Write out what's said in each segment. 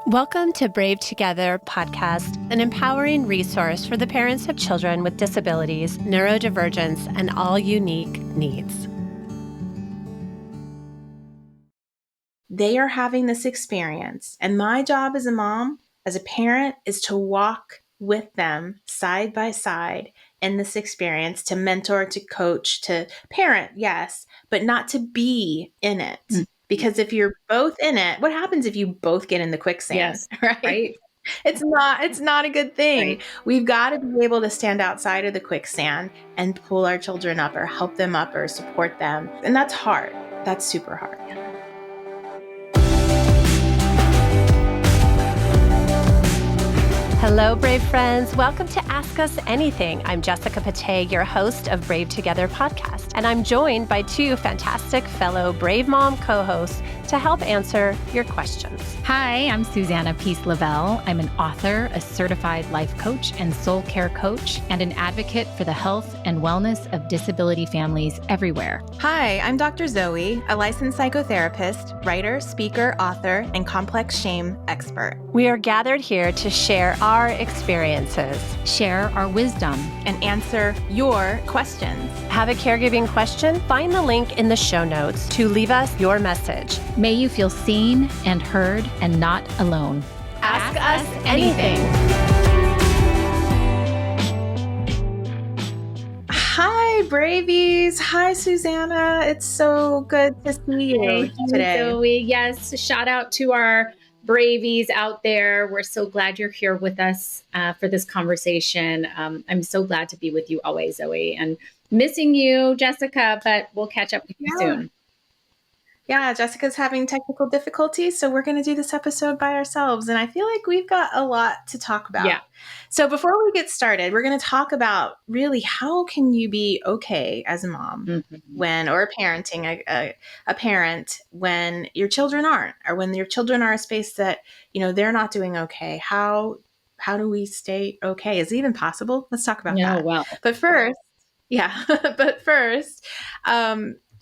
Welcome to Brave Together podcast, an empowering resource for the parents of children with disabilities, neurodivergence, and all unique needs. They are having this experience, and my job as a mom, as a parent, is to walk with them side by side in this experience, to mentor, to coach, to parent, yes, but not to be in it. Because if you're both in it, what happens if you both get in the quicksand? Yes, right? It's not a good thing. Right. We've got to be able to stand outside of the quicksand and pull our children up or help them up or support them. And that's hard. That's super hard. Hello, Brave friends. Welcome to Ask Us Anything. I'm Jessica Pate, your host of Brave Together podcast, and I'm joined by two fantastic fellow Brave Mom co-hosts to help answer your questions. Hi, I'm Susanna Lovell. I'm an author, a certified life coach and soul care coach, and an advocate for the health and wellness of disability families everywhere. Hi, I'm Dr. Zoe, a licensed psychotherapist, writer, speaker, author, and complex shame expert. We are gathered here to share our experiences, share our wisdom, and answer your questions. Have a caregiving question? Find the link in the show notes to leave us your message. May you feel seen and heard and not alone. Ask us anything. Hi, Bravies. Hi, Susanna. It's so good to see you today. Zoe. Yes, shout out to our Bravies out there. We're so glad you're here with us for this conversation. I'm so glad to be with you always, Zoe, and missing you, Jessica, but we'll catch up with you soon. Yeah, Jessica's having technical difficulties, so we're going to do this episode by ourselves. And I feel like we've got a lot to talk about. Yeah. So before we get started, we're going to talk about really how can you be okay as a mom when, or parenting a parent when your children aren't, or when your children are a space that, you know, they're not doing okay. How do we stay okay? Is it even possible? Let's talk about that. Well. But first,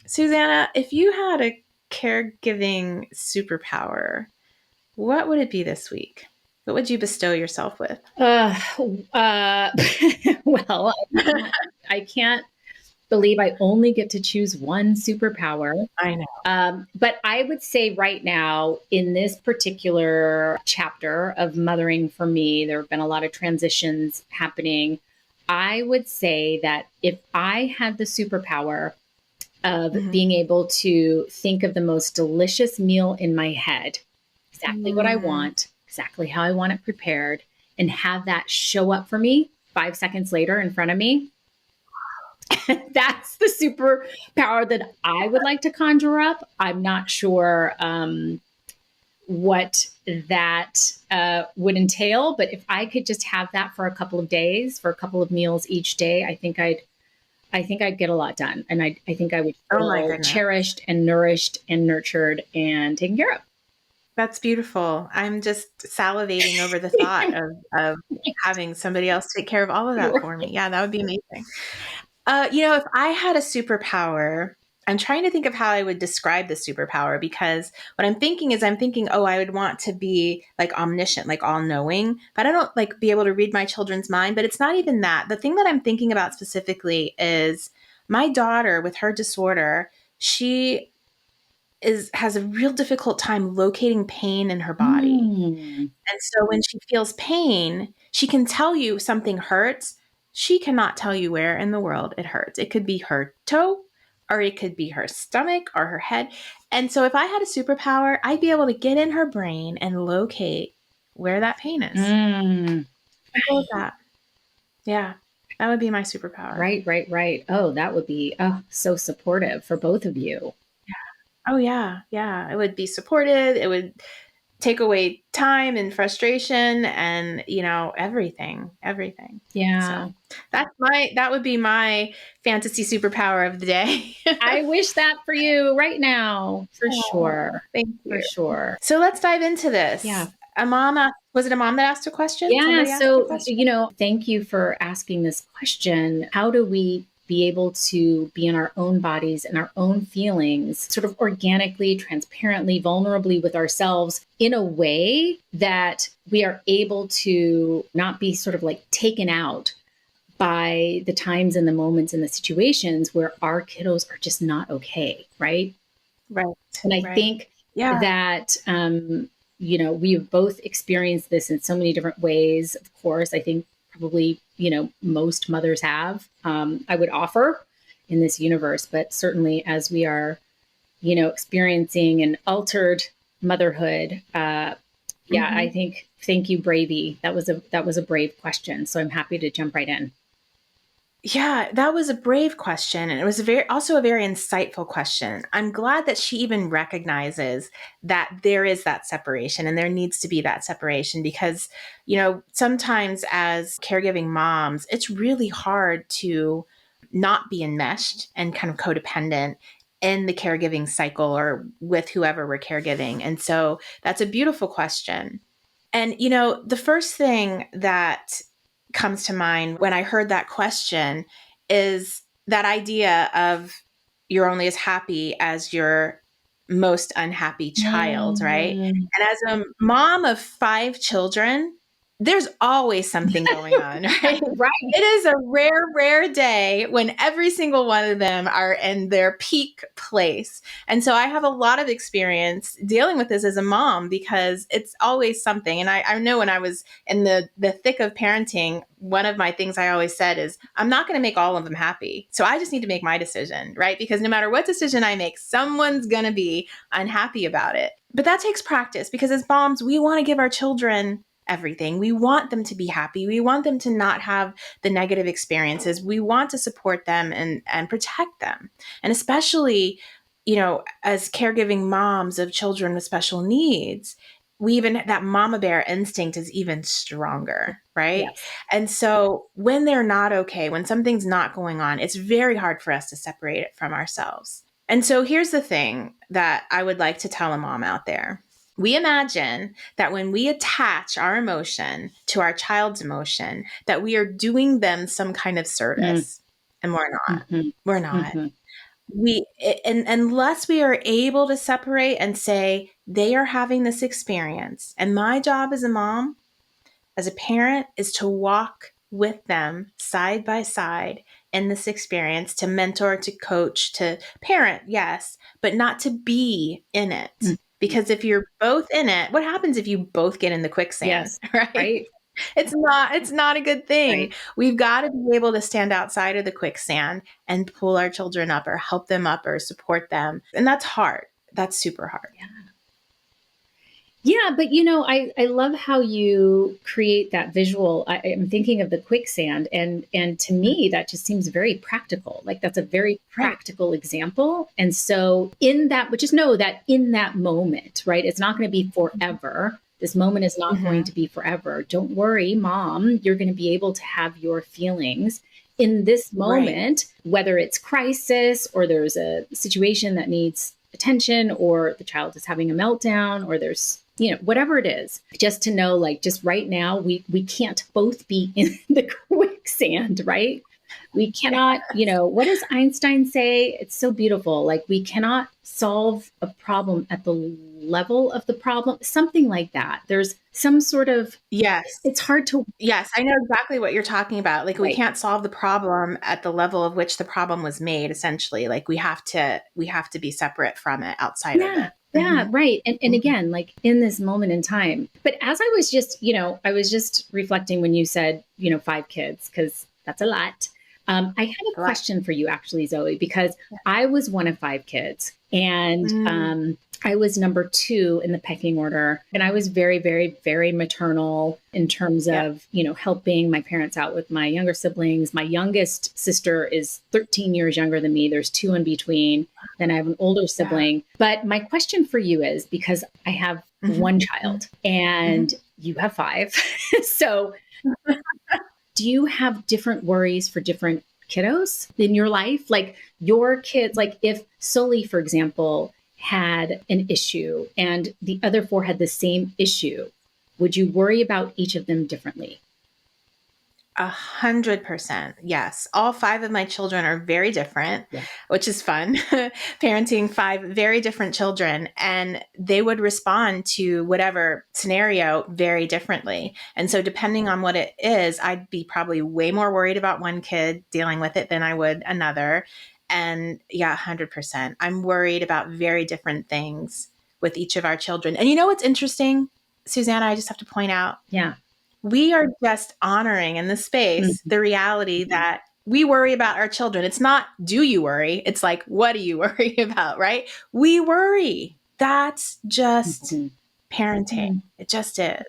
Susanna, if you had a caregiving superpower, what would it be this week? What would you bestow yourself with? Well, I can't believe I only get to choose one superpower. I know. But I would say right now, in this particular chapter of mothering for me, there have been a lot of transitions happening. I would say that if I had the superpower of being able to think of the most delicious meal in my head, exactly what I want, exactly how I want it prepared, and have that show up for me 5 seconds later in front of me. That's the superpower that I would like to conjure up. I'm not sure what that would entail, but if I could just have that for a couple of days, for a couple of meals each day, I think I'd get a lot done. And I think I would feel cherished and nourished and nurtured and taken care of. That's beautiful. I'm just salivating over the thought of having somebody else take care of all of that for me. Yeah, that would be amazing. If I had a superpower, I'm trying to think of how I would describe the superpower, because what I'm thinking, I would want to be like omniscient, like all knowing, but I don't like be able to read my children's mind, but it's not even that. The thing that I'm thinking about specifically is my daughter with her disorder. She has a real difficult time locating pain in her body. And so when she feels pain, she can tell you something hurts. She cannot tell you where in the world it hurts. It could be her toe, or it could be her stomach or her head. And so if I had a superpower, I'd be able to get in her brain and locate where that pain is. I love that. Yeah, that would be my superpower. Right. Oh, that would be so supportive for both of you. Yeah. Oh, yeah. Yeah. It would be supportive. It would take away time and frustration and, everything. Yeah. So that would be my fantasy superpower of the day. I wish that for you right now, for sure. Thank you. For sure. So let's dive into this. Yeah. Was it a mom that asked a question? Yeah. So, thank you for asking this question. How do we be able to be in our own bodies and our own feelings, sort of organically, transparently, vulnerably with ourselves in a way that we are able to not be sort of like taken out by the times and the moments and the situations where our kiddos are just not okay, right? Right. And I Right. think Yeah. that, we've both experienced this in so many different ways. Of course, I think probably, most mothers have, I would offer in this universe, but certainly as we are, experiencing an altered motherhood, I think, thank you, Bravey. That was a brave question. So I'm happy to jump right in. Yeah, that was a brave question. And it was also a very insightful question. I'm glad that she even recognizes that there is that separation and there needs to be that separation because, sometimes as caregiving moms, it's really hard to not be enmeshed and kind of codependent in the caregiving cycle or with whoever we're caregiving. And so that's a beautiful question. And, the first thing that comes to mind when I heard that question is that idea of you're only as happy as your most unhappy child, right? And as a mom of 5 children, there's always something going on, right? Right. It is a rare, rare day when every single one of them are in their peak place. And so I have a lot of experience dealing with this as a mom because it's always something. And I know when I was in the thick of parenting, one of my things I always said is, I'm not going to make all of them happy. So I just need to make my decision, right? Because no matter what decision I make, someone's going to be unhappy about it. But that takes practice because as moms, we want to give our children everything. We want them to be happy. We want them to not have the negative experiences. We want to support them and protect them. And especially, as caregiving moms of children with special needs, that mama bear instinct is even stronger, right? Yes. And so when they're not okay, when something's not going on, it's very hard for us to separate it from ourselves. And so here's the thing that I would like to tell a mom out there. We imagine that when we attach our emotion to our child's emotion, that we are doing them some kind of service. And we're not. Mm-hmm. We're not. Mm-hmm. Unless we are able to separate and say, they are having this experience. And my job as a mom, as a parent, is to walk with them side by side in this experience, to mentor, to coach, to parent, yes, but not to be in it. Mm-hmm. Because if you're both in it, what happens if you both get in the quicksand? Yes, right? It's not a good thing. Right. We've got to be able to stand outside of the quicksand and pull our children up or help them up or support them. And that's hard. That's super hard. Yeah, but I love how you create that visual. I'm thinking of the quicksand, and to me that just seems very practical. Like that's a very practical example. And so but just know that in that moment, right, it's not going to be forever. This moment is not going to be forever. Don't worry, mom, you're going to be able to have your feelings in this moment, whether it's crisis or there's a situation that needs attention or the child is having a meltdown or there's whatever it is, just to know, like, just right now, we can't both be in the quicksand, right? We cannot, what does Einstein say? It's so beautiful. Like, we cannot solve a problem at the level of the problem, something like that. There's some sort of, yes, it's hard to. Yes, I know exactly what you're talking about. Like, we can't solve the problem at the level of which the problem was made, essentially. Like, we have to be separate from it, outside of it. Yeah, right. And again, like in this moment in time. But as I was just reflecting when you said, 5 kids, because that's a lot. I had a question for you, actually, Zoe, because I was one of 5 kids and I was number 2 in the pecking order. And I was very, very, very maternal in terms of, helping my parents out with my younger siblings. My youngest sister is 13 years younger than me. There's 2 in between. Then I have an older sibling. But my question for you is, because I have 1 child and you have 5. So do you have different worries for different kiddos in your life? Like your kids, like if Sully, for example, had an issue and the other 4 had the same issue, would you worry about each of them differently? 100%. Yes. All 5 of my children are very different, which is fun. Parenting 5 very different children, and they would respond to whatever scenario very differently. And so depending on what it is, I'd be probably way more worried about one kid dealing with it than I would another. And yeah, 100%. I'm worried about very different things with each of our children. And you know what's interesting, Susanna, I just have to point out. Yeah. We are just honoring in this space the reality that we worry about our children. It's not, do you worry? It's like, what do you worry about, right? We worry. That's just parenting. It just is.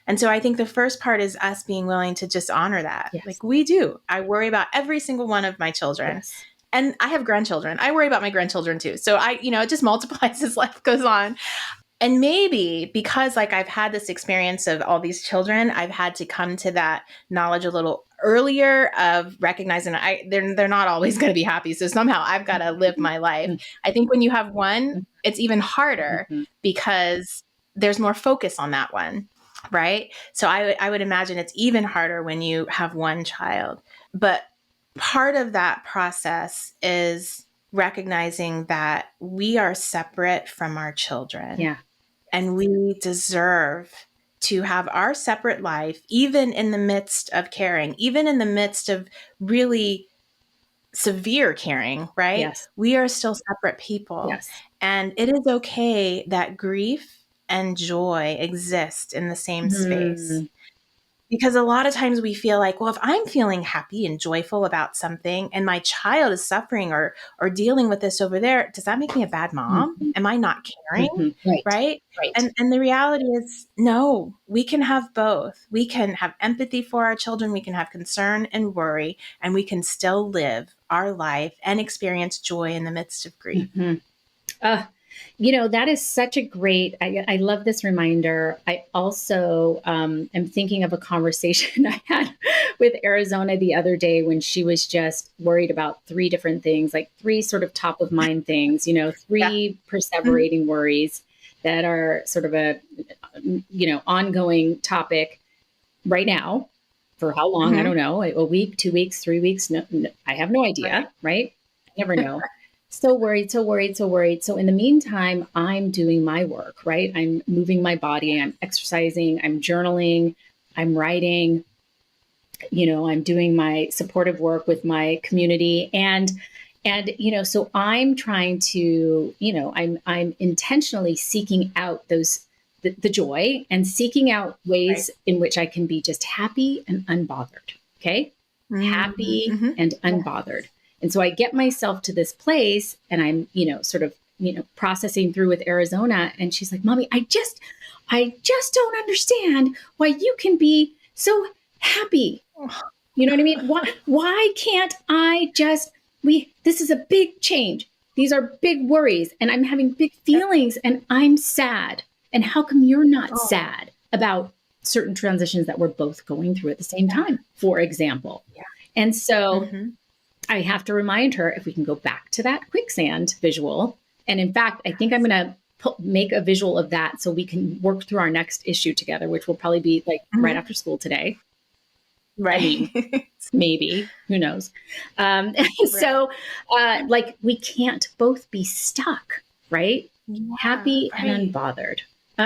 And so I think the first part is us being willing to just honor that. Yes. Like we do. I worry about every single one of my children. Yes. And I have grandchildren. I worry about my grandchildren too. So it just multiplies as life goes on. And maybe because like I've had this experience of all these children, I've had to come to that knowledge a little earlier of recognizing they're not always going to be happy. So somehow I've got to live my life. I think when you have one, it's even harder because there's more focus on that one, right? So I would imagine it's even harder when you have one child. But part of that process is recognizing that we are separate from our children. Yeah. And we deserve to have our separate life, even in the midst of caring, even in the midst of really severe caring, right? Yes. We are still separate people. Yes. And it is okay that grief and joy exist in the same space. Because a lot of times we feel like, well, if I'm feeling happy and joyful about something and my child is suffering or dealing with this over there, does that make me a bad mom? Am I not caring? Right? And the reality is, no, we can have both. We can have empathy for our children. We can have concern and worry, and we can still live our life and experience joy in the midst of grief. That is such a great, I love this reminder. I also am thinking of a conversation I had with Arizona the other day when she was just worried about 3 different things, like 3 sort of top of mind things, 3 perseverating worries that are sort of a, ongoing topic right now. For how long? I don't know. A week, 2 weeks, 3 weeks. No, I have no idea. Right? I never know. So worried. So in the meantime, I'm doing my work, right? I'm moving my body. I'm exercising. I'm journaling. I'm writing. I'm doing my supportive work with my community. And so I'm trying to, I'm intentionally seeking out the joy and seeking out ways in which I can be just happy and unbothered. Okay. Happy and unbothered. And so I get myself to this place and I'm, processing through with Arizona. And she's like, Mommy, I just don't understand why you can be so happy. You know what I mean? Why can't I this is a big change. These are big worries and I'm having big feelings and I'm sad. And how come you're not sad about certain transitions that we're both going through at the same time, for example? Yeah. And so I have to remind her, if we can go back to that quicksand visual. And in fact, I think I'm going to make a visual of that so we can work through our next issue together, which will probably be like right after school today. Right. I mean, maybe, who knows? So we can't both be stuck, right? Yeah, happy and unbothered.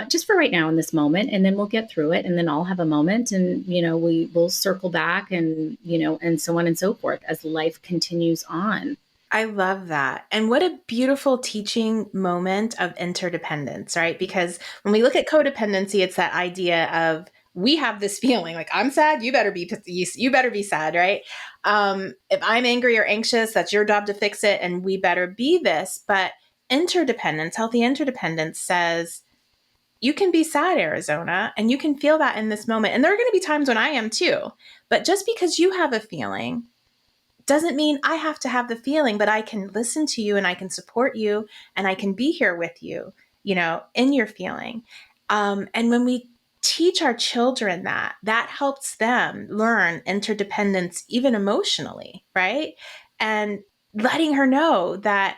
Just for right now in this moment, and then we'll get through it, and then I'll have a moment, and we'll circle back, and and so on and so forth as life continues on. I love that. And what a beautiful teaching moment of interdependence, right? Because when we look at codependency, it's that idea of we have this feeling like I'm sad, you better be sad, right? If I'm angry or anxious, that's your job to fix it, and we better be this. But interdependence, healthy interdependence says, you can be sad, Arizona, and you can feel that in this moment. And there are going to be times when I am too. But just because you have a feeling doesn't mean I have to have the feeling, but I can listen to you and I can support you and I can be here with you, in your feeling. And when we teach our children that helps them learn interdependence, even emotionally, right? And letting her know that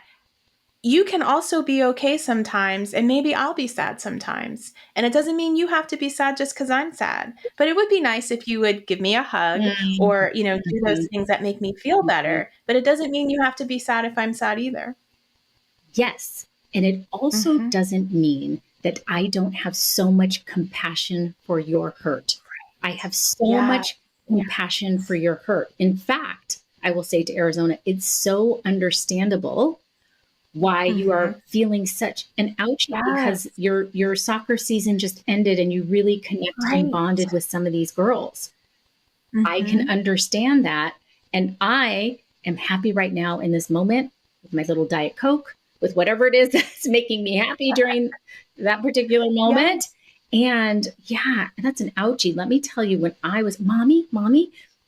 you can also be okay sometimes, and maybe I'll be sad sometimes. And it doesn't mean you have to be sad just because I'm sad. But it would be nice if you would give me a hug or, do those things that make me feel better. But it doesn't mean you have to be sad if I'm sad either. Yes. And it also doesn't mean that I don't have so much compassion for your hurt. I have so much compassion for your hurt. In fact, I will say to Arizona, it's so understandable why you are feeling such an ouchie because your soccer season just ended and you really connected and bonded with some of these girls. I can understand that. And I am happy right now in this moment with my little Diet Coke, with whatever it is that's making me happy during that particular moment. And that's an ouchie. Let me tell you, when I was mommy,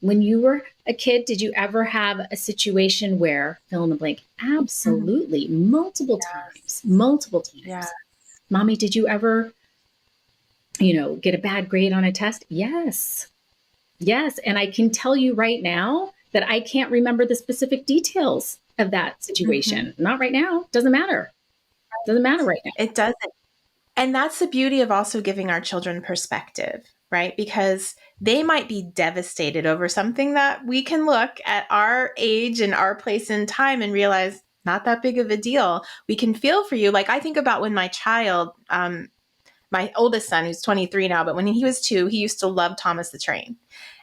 when you were a kid, did you ever have a situation where fill in the blank? Absolutely. Multiple times. Yeah. Mommy, did you ever, get a bad grade on a test? Yes. And I can tell you right now that I can't remember the specific details of that situation. Not right now. Doesn't matter. Doesn't matter right now. It doesn't. And that's the beauty of also giving our children perspective, right? Because they might be devastated over something that we can look at our age and our place in time and realize not that big of a deal. We can feel for you. Like I think about when my child, my oldest son, who's 23 now, but when he was 2, he used to love Thomas the Train.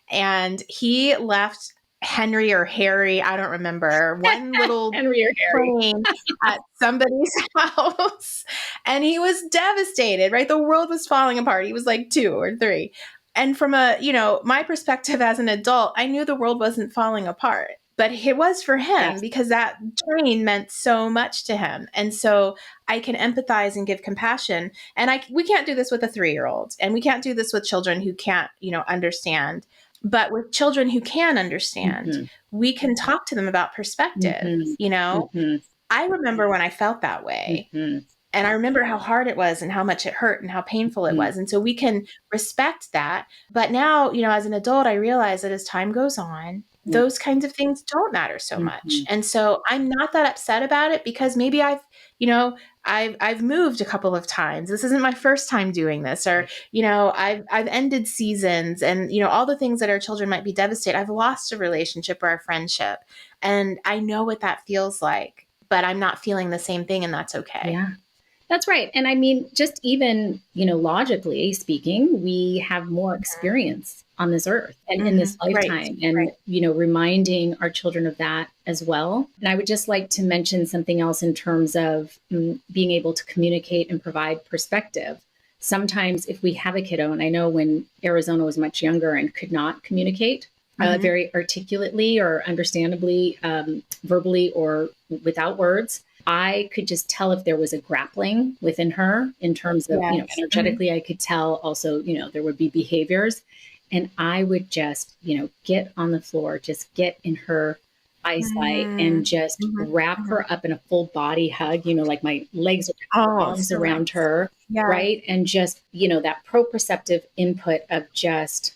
And he left Henry or Harry, I don't remember, one little Henry or Harry train at somebody's house. And he was devastated, right? The world was falling apart. He was like 2 or 3. And from my perspective as an adult, I knew the world wasn't falling apart. But it was for him because that train meant so much to him. And so I can empathize and give compassion. And we can't do this with a 3-year-old. And we can't do this with children who can't, understand. But with children who can understand, we can talk to them about perspective. I remember when I felt that way. And I remember how hard it was and how much it hurt and how painful it was. And so we can respect that. But now, as an adult, I realize that as time goes on, those kinds of things don't matter so much. And so I'm not that upset about it because maybe I've moved a couple of times. This isn't my first time doing this, or, I've ended seasons and, all the things that our children might be devastated. I've lost a relationship or a friendship, and I know what that feels like, but I'm not feeling the same thing, and that's okay. Yeah. That's right. And I mean, just even, logically speaking, we have more experience on this earth and in this lifetime and, reminding our children of that as well. And I would just like to mention something else in terms of being able to communicate and provide perspective. Sometimes if we have a kiddo, and I know when Arizona was much younger and could not communicate very articulately or understandably, verbally or without words, I could just tell if there was a grappling within her in terms of, energetically, I could tell also, there would be behaviors. And I would just, get on the floor, just get in her eyesight and just wrap her up in a full body hug, like my legs are arms around her. Yeah. Right. And just, that proprioceptive input of just,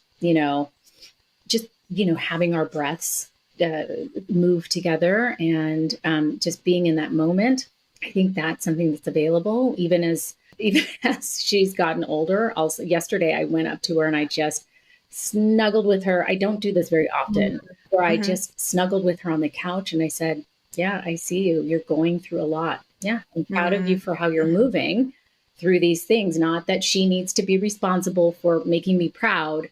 having our breaths move together and just being in that moment. I think that's something that's available even as she's gotten older. Also, yesterday I went up to her and I just snuggled with her. I don't do this very often, where I just snuggled with her on the couch and I said, yeah, I see you. You're going through a lot. Yeah. I'm proud of you for how you're moving through these things. Not that she needs to be responsible for making me proud.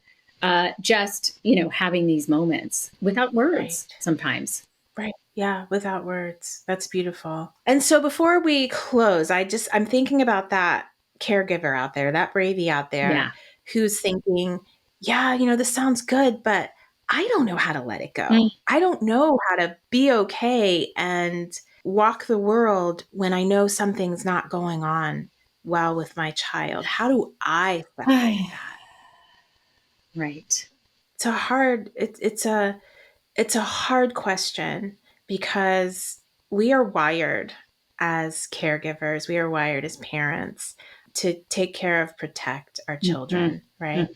Just, having these moments without words sometimes. Right. Yeah. Without words. That's beautiful. And so before we close, I'm thinking about that caregiver out there, that bravey out there who's thinking, this sounds good, but I don't know how to let it go. I don't know how to be okay and walk the world when I know something's not going on well with my child. How do I separate that? Right. It's a hard question because we are wired as caregivers, we are wired as parents to take care of, protect our children, right?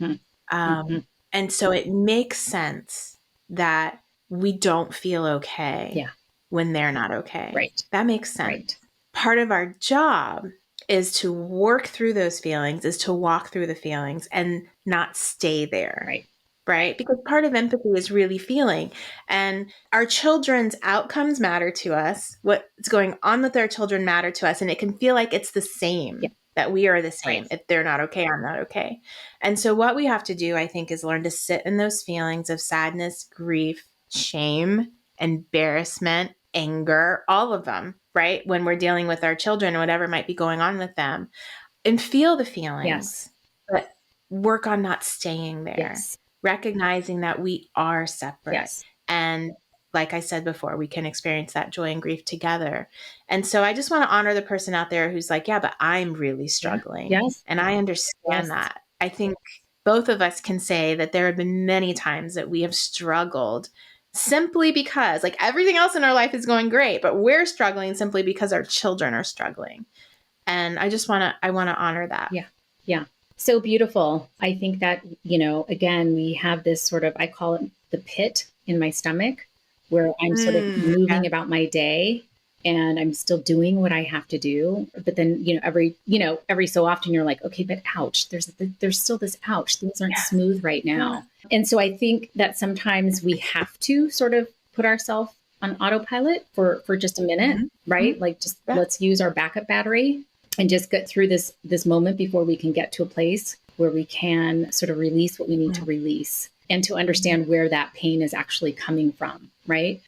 And so it makes sense that we don't feel okay when they're not okay. Right. That makes sense. Right. part of our job is to work through those feelings, is to walk through the feelings and not stay there. Right? Because part of empathy is really feeling. And our children's outcomes matter to us. What's going on with our children matter to us. And it can feel like it's the same, that we are the same. If they're not okay, I'm not okay. And so what we have to do, I think, is learn to sit in those feelings of sadness, grief, shame, embarrassment, anger, all of them, right? When we're dealing with our children, whatever might be going on with them, and feel the feelings, but work on not staying there. Recognizing that we are separate. And like I said before, we can experience that joy and grief together. And so I just want to honor the person out there who's like, yeah, but I'm really struggling. And I understand that. I think both of us can say that there have been many times that we have struggled simply because, like, everything else in our life is going great, but we're struggling simply because our children are struggling. And I want to honor that. Yeah. So beautiful. I think that, again, we have this sort of, I call it the pit in my stomach, where I'm sort of moving about my day and I'm still doing what I have to do. But then, every so often you're like, okay, but ouch, there's still this ouch. Things aren't smooth right now. And so I think that sometimes we have to sort of put ourselves on autopilot for just a minute, right? Like let's use our backup battery and just get through this moment before we can get to a place where we can sort of release what we need to release and to understand where that pain is actually coming from, right?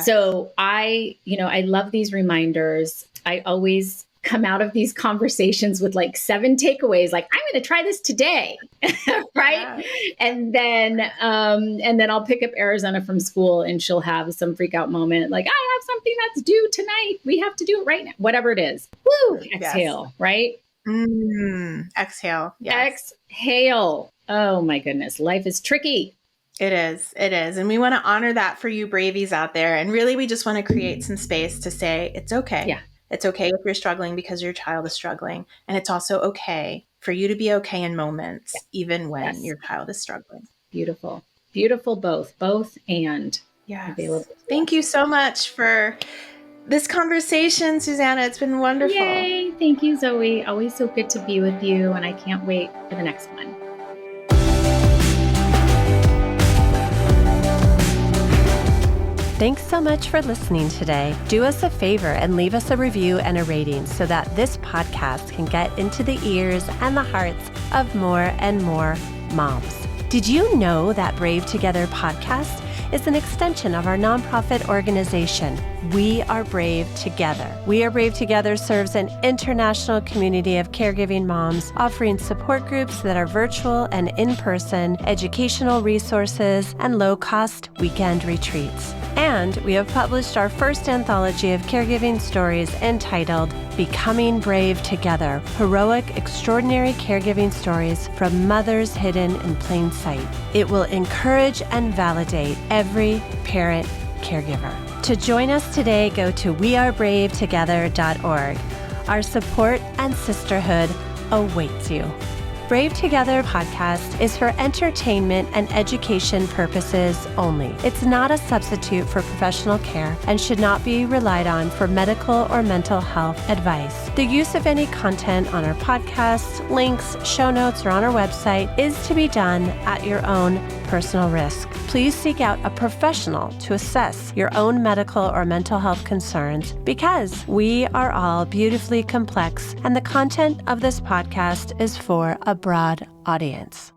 So I love these reminders. I always come out of these conversations with like 7 takeaways, like, I'm going to try this today, right? And then I'll pick up Arizona from school and she'll have some freak out moment, like, I have something that's due tonight. We have to do it right now, whatever it is. Woo! Exhale, right? Exhale. Exhale. Oh my goodness. Life is tricky. It is. And we want to honor that for you bravies out there. And really, we just want to create some space to say, it's okay. Yeah. It's okay if you're struggling because your child is struggling. And it's also okay for you to be okay in moments, even when your child is struggling. Beautiful. Beautiful both and available. Thank you so much for this conversation, Susanna. It's been wonderful. Yay. Thank you, Zoe. Always so good to be with you. And I can't wait for the next one. Thanks so much for listening today. Do us a favor and leave us a review and a rating so that this podcast can get into the ears and the hearts of more and more moms. Did you know that Brave Together podcast is an extension of our nonprofit organization, We Are Brave Together? We Are Brave Together serves an international community of caregiving moms, offering support groups that are virtual and in-person, educational resources, and low-cost weekend retreats. And we have published our first anthology of caregiving stories entitled Becoming Brave Together, Heroic, Extraordinary Caregiving Stories from Mothers Hidden in Plain Sight. It will encourage and validate every parent caregiver. To join us today, go to wearebravetogether.org. Our support and sisterhood awaits you. Brave Together podcast is for entertainment and education purposes only. It's not a substitute for professional care and should not be relied on for medical or mental health advice. The use of any content on our podcasts, links, show notes, or on our website is to be done at your own personal risk. Please seek out a professional to assess your own medical or mental health concerns, because we are all beautifully complex and the content of this podcast is for a broad audience.